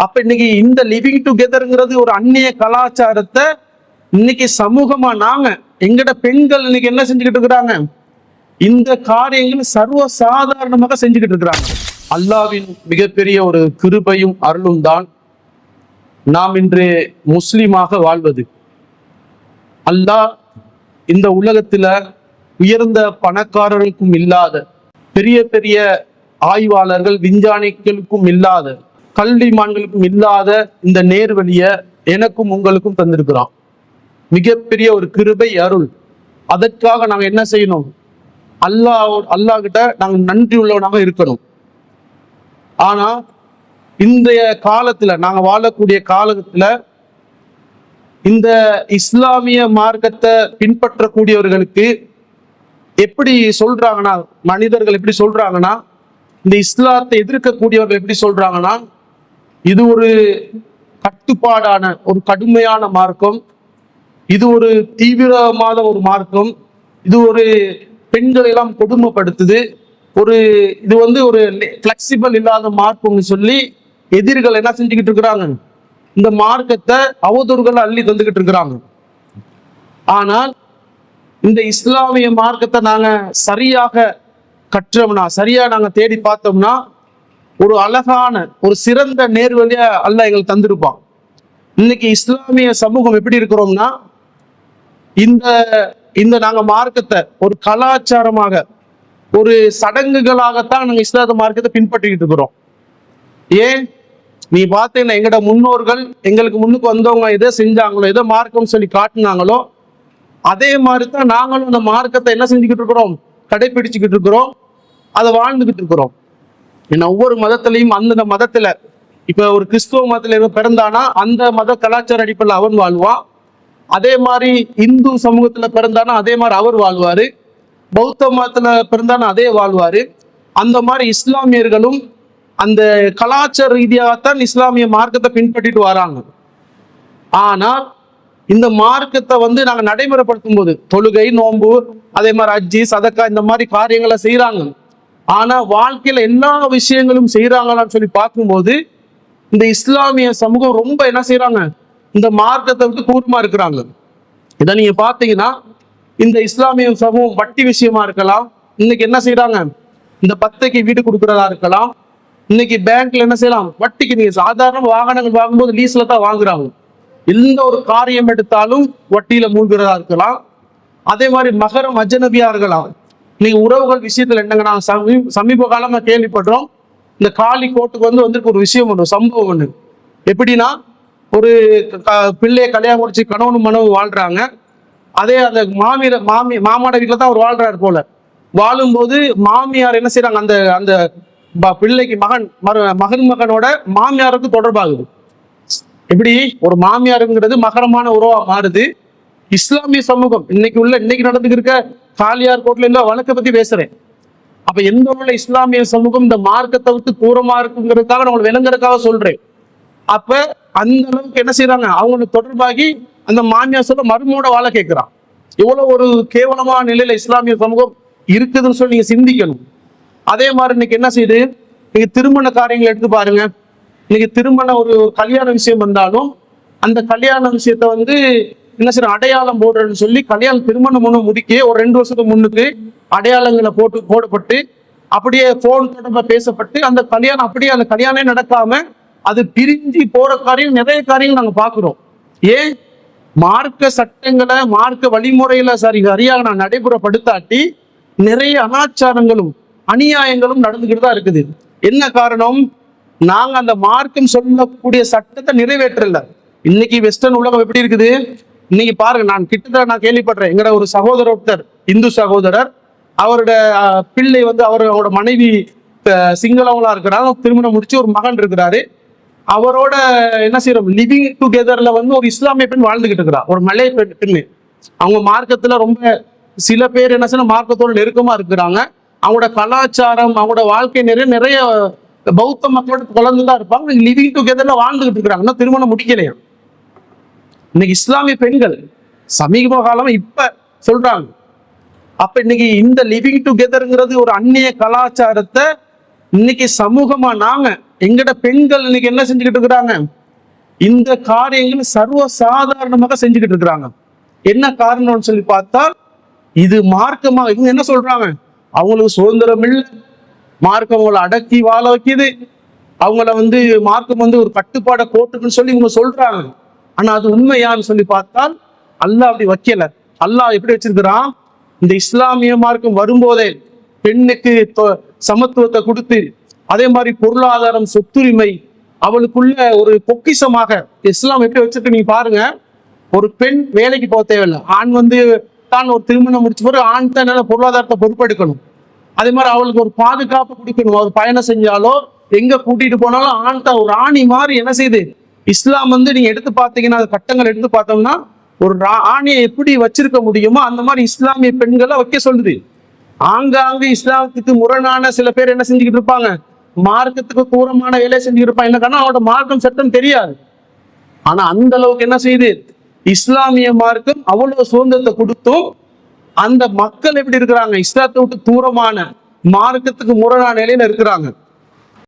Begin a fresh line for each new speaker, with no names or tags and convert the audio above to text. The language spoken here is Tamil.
அப்ப இன்னைக்கு இந்த லிவிங் டுகெதர்ங்கிறது ஒரு அந்நிய கலாச்சாரத்தை இன்னைக்கு சமூகமா நாங்க எங்கட பெண்கள் இன்னைக்கு என்ன செஞ்சுக்கிட்டு இருக்கிறாங்க? இந்த காரியங்கள் சர்வ சாதாரணமாக செஞ்சுக்கிட்டு இருக்கிறாங்க. அல்லாஹ்வின் மிகப்பெரிய ஒரு கிருபையும் அருளும் தான் நாம் இன்று முஸ்லிமாக வாழ்வது. அல்லாஹ் இந்த உலகத்துல உயர்ந்த பணக்காரர்களுக்கும் இல்லாத, பெரிய பெரிய ஆய்வாளர்கள் விஞ்ஞானிகளுக்கும் இல்லாத, கல்விமான்களுக்கும் இல்லாத இந்த நேர்வழிய எனக்கும் உங்களுக்கும் தந்திருக்கிறான். மிகப்பெரிய ஒரு கிருபை அருள். அதற்காக நாங்க என்ன செய்யணும்? அல்லாஹ் கிட்ட நாங்க நன்றி உள்ளவனாக இருக்கணும். ஆனா இன்றைய காலத்துல, நாங்க வாழக்கூடிய காலத்துல, இந்த இஸ்லாமிய மார்க்கத்தை பின்பற்றக்கூடியவர்களுக்கு எப்படி சொல்றாங்கன்னா, மனிதர்கள் எப்படி சொல்றாங்கன்னா, இந்த இஸ்லாத்தை எதிர்க்கக்கூடியவர்கள் எப்படி சொல்றாங்கன்னா, இது ஒரு கட்டுப்பாடான ஒரு கடுமையான மார்க்கம், இது ஒரு தீவிரமான ஒரு மார்க்கம், இது ஒரு பெண்களை எல்லாம் கொடுமைப்படுத்துது, இது ஒரு பிளெக்சிபிள் இல்லாத மார்க்கம்னு சொல்லி எதிரிகள் என்ன செஞ்சுக்கிட்டு இருக்கிறாங்க? இந்த மார்க்கத்தை அவதூறுகளை அள்ளி தந்துகிட்டு இருக்கிறாங்க. ஆனால் இந்த இஸ்லாமிய மார்க்கத்தை நாங்க சரியாக கற்றோம்னா, சரியா நாங்க தேடி பார்த்தோம்னா, ஒரு அழகான ஒரு சிறந்த நேர்வழியா அல்லாஹ் எங்களுக்கு தந்திருப்பான். இன்னைக்கு இஸ்லாமிய சமூகம் எப்படி இருக்கிறோம்னா, இந்த நாங்க மார்க்கத்தை ஒரு கலாச்சாரமாக, ஒரு சடங்குகளாகத்தான் நாங்க இஸ்லாத மார்க்கத்தை பின்பற்றிக்கிட்டு இருக்கிறோம். ஏன் நீ பார்த்தீங்கன்னா, எங்கட முன்னோர்கள் எங்களுக்கு முன்னுக்கு வந்தவங்க எதை செஞ்சாங்களோ, எதை மார்க்கம் சொல்லி காட்டினாங்களோ, அதே மாதிரி தான் நாங்களும் அந்த மார்க்கத்தை என்ன செஞ்சுக்கிட்டு இருக்கிறோம்? கடைபிடிச்சுக்கிட்டு இருக்கிறோம், அதை வாழ்ந்துகிட்டு இருக்கிறோம். ஏன்னா ஒவ்வொரு மதத்திலையும் அந்தந்த மதத்துல, இப்ப ஒரு கிறிஸ்துவ மதத்துல பிறந்தானா அந்த மத கலாச்சார அடிப்படையில் அவன் வாழ்வான். அதே மாதிரி இந்து சமூகத்துல பிறந்தானா அதே மாதிரி அவர் வாழ்வாரு. பௌத்த மதத்துல பிறந்தானா அதே வாழ்வாரு. அந்த மாதிரி இஸ்லாமியர்களும் அந்த கலாச்சார ரீதியாகத்தான் இஸ்லாமிய மார்க்கத்தை பின்பற்றிட்டு வராங்க. ஆனால் இந்த மார்க்கத்தை நாங்க நடைமுறைப்படுத்தும் போது, தொழுகை, நோன்பு, அதே மாதிரி அஜ்ஜி, சதக்கா, இந்த மாதிரி காரியங்களை செய்யறாங்க. ஆனா வாழ்க்கையில எல்லா விஷயங்களும் செய்யறாங்களான்னு சொல்லி பார்க்கும்போது, இந்த இஸ்லாமிய சமூகம் ரொம்ப என்ன செய்யறாங்க? இந்த மார்க்கத்தை விட்டு தூரமா இருக்கிறாங்க. இதை நீங்க பாத்தீங்கன்னா, இந்த இஸ்லாமிய சமூகம் வட்டி விஷயமா இருக்கலாம், இன்னைக்கு என்ன செய்யறாங்க? இந்த பத்தைக்கு வீடு கொடுக்கறதா இருக்கலாம், இன்னைக்கு பேங்க்ல என்ன செய்யலாம்? வட்டிக்கு நீங்க சாதாரண வாகனங்கள் வாங்கும்போது லீஸ்ல தான் வாங்குறாங்க. எந்த ஒரு காரியம் எடுத்தாலும் வட்டியில மூழ்கிறதா இருக்கலாம். அதே மாதிரி மகரம் அஜ்னபியா இருக்கலாம். நீங்க உறவுகள் விஷயத்துல என்னங்க, நான் சமீப காலமா கேள்விப்படுறோம், இந்த காலி கோட்டுக்கு வந்திருக்கு ஒரு விஷயம் ஒன்று, சம்பவம் ஒண்ணு. எப்படின்னா, ஒரு பிள்ளைய கல்யாணம் முடிச்சு கணவனும் மனைவி வாழ்றாங்க. அதே அந்த மாமாட வீட்டுல தான் அவர் வாழ்றாரு போல. வாழும்போது மாமியார் என்ன செய்யறாங்க? அந்த பிள்ளைக்கு மகனோட மாமியாருக்கு தொடர்பாகுது. எப்படி ஒரு மாமியாருங்கிறது மகரமான உறவா மாறுது. இஸ்லாமிய சமூகம் இன்னைக்கு நடந்துட்டு இருக்க காலியார் கோட்ல எல்லாம் வழக்கை பத்தி பேசுறேன். அப்ப எந்த உள்ள இஸ்லாமிய சமூகம் இந்த மார்க்கத்தை விட்டு தூரமா இருக்குங்கிறதுக்காக நான் விளங்குறதுக்காக சொல்றேன். அப்ப அந்த அளவுக்கு என்ன செய்யறாங்க? அவங்களுக்கு தொடர்பாகி அந்த மாமியார் சொல்ல மருமோட வாழ கேட்கிறான். எவ்வளவு ஒரு கேவலமான நிலையில இஸ்லாமிய சமூகம் இருக்குதுன்னு சொல்லி நீங்க சிந்திக்கணும். அதே மாதிரி இன்னைக்கு என்ன செய்யுது? நீங்க திருமண காரியங்கள் எடுத்து பாருங்க. இன்னைக்கு திருமண ஒரு கல்யாண விஷயம் வந்தாலும் அந்த கல்யாண விஷயத்த என்ன செய்யற, அடையாளம் போடுறதுன்னு சொல்லி திருமணம் ஒண்ணு முடிக்க ஒரு 2 வருஷத்துக்கு முன்னுக்கு அடையாளங்களை போடப்பட்டு அப்படியே போன் தொடர்பா பேசப்பட்டு அந்த கல்யாணம் அப்படியே அந்த கல்யாணமே நடக்காம அது பிரிஞ்சு போற காரியம், நிறைய காரியங்கள் நாங்க பாக்குறோம். ஏன்? மார்க்க சட்டங்களை, மார்க்க வழிமுறையில சரியாக நான் நடைமுறைப்படுத்தாட்டி நிறைய அனாச்சாரங்களும் அநியாயங்களும் நடந்துகிட்டு தான் இருக்குது. என்ன காரணம்? நாங்க அந்த மார்க்கம் சொல்லக்கூடிய சட்டத்தை நிறைவேற்றல. இன்னைக்கு வெஸ்டர்ன் உலகம் எப்படி இருக்குது? இன்னைக்கு பாருங்க, நான் கிட்டத்தட்ட கேள்விப்படுறேன், எங்கட ஒரு சகோதரர் ஒருத்தர், இந்து சகோதரர், அவரோட பிள்ளை அவரோட மனைவி சிங்களவங்களா இருக்கிறாங்க, திருமணம் முடிச்சு ஒரு மகன் இருக்கிறாரு. அவரோட என்ன செய்யறோம்? லிவிங் டுகெதர்ல ஒரு இஸ்லாமிய பெண் வாழ்ந்துகிட்டு இருக்கிறா, ஒரு மலைய பெண்ணு. அவங்க மார்க்கத்துல ரொம்ப சில பேர் என்ன செய்ய மார்க்கத்தோட நெருக்கமா இருக்கிறாங்க. அவங்களோட கலாச்சாரம், அவங்களோட வாழ்க்கை நிறைய பௌத்த மக்களோட குழந்தைதான் இருப்பாங்க. லிவிங் டுகெதர்ல வாழ்ந்துகிட்டு இருக்கிறாங்க, திருமணம் முடிக்கலையா. இன்னைக்கு இஸ்லாமிய பெண்கள் சமீப காலமா இப்ப சொல்றாங்க. அப்ப இன்னைக்கு இந்த லிவிங் டுகெதர்ங்கிறது ஒரு அந்நிய கலாச்சாரத்தை இன்னைக்கு சமூகமா நாங்க எங்கட பெண்கள் இன்னைக்கு என்ன செஞ்சுக்கிட்டு இருக்கிறாங்க? இந்த காரியங்கள் சர்வ சாதாரணமாக செஞ்சுக்கிட்டு இருக்கிறாங்க. என்ன காரணம்னு சொல்லி பார்த்தால், இது மார்க்கமாக இவங்க என்ன சொல்றாங்க? அவங்களுக்கு சுதந்திரம் இல்லை, மார்க்கம் அவங்களை அடக்கி வாழ வைக்குது, அவங்கள மார்க்கம் ஒரு கட்டுப்பாடை போட்டுக்குன்னு சொல்லி இவங்க சொல்றாங்க. ஆனா அது உண்மையான்னு சொல்லி பார்த்தால் அல்லாஹ் அப்படி வைக்கல. அல்லாஹ் எப்படி வச்சிருக்கிறான்? இந்த இஸ்லாமிய மார்க்கம் வரும்போதே பெண்ணுக்கு சமத்துவத்தை கொடுத்து, அதே மாதிரி பொருளாதாரம், சொத்துரிமை அவளுக்குள்ள ஒரு பொக்கிஷமாக இஸ்லாம் எப்படி வச்சிருக்கு நீங்க பாருங்க. ஒரு பெண் வேலைக்கு போக தேவையில்லை. ஆண் தான் ஒரு திருமணம் முடிச்ச பிறகு ஆண் தான் பொருளாதாரத்தை பொறுப்பெடுக்கணும். அதே மாதிரி அவளுக்கு ஒரு பாதுகாப்பு கொடுக்கணும். அவர் பயணம் செஞ்சாலோ எங்க கூட்டிட்டு போனாலும் ஆண் தான் ஒரு ராணி மாதிரி என்ன செய்யுது இஸ்லாம். நீங்க எடுத்து பார்த்தீங்கன்னா, அந்த கட்டங்கள் எடுத்து பார்த்தோம்னா, ஒரு ஆணியை எப்படி வச்சிருக்க முடியுமோ அந்த மாதிரி இஸ்லாமிய பெண்களை வைக்க சொல்லுது. ஆங்காங்கு இஸ்லாமத்துக்கு முரணான சில பேர் என்ன செஞ்சுக்கிட்டு இருப்பாங்க? மார்க்கத்துக்கு தூரமான வேலையை செஞ்சுக்கிட்டு இருப்பாங்க. என்ன காரணம்? அவனோட மார்க்கம் சட்டம் தெரியாது. ஆனா அந்த அளவுக்கு என்ன செய்யுது இஸ்லாமிய மார்க்கம் அவ்வளவு சுதந்திரத்தை கொடுத்தும் அந்த மக்கள் எப்படி இருக்கிறாங்க? இஸ்லாத்தை விட்டு தூரமான மார்க்கத்துக்கு முரணான நிலையில இருக்கிறாங்க.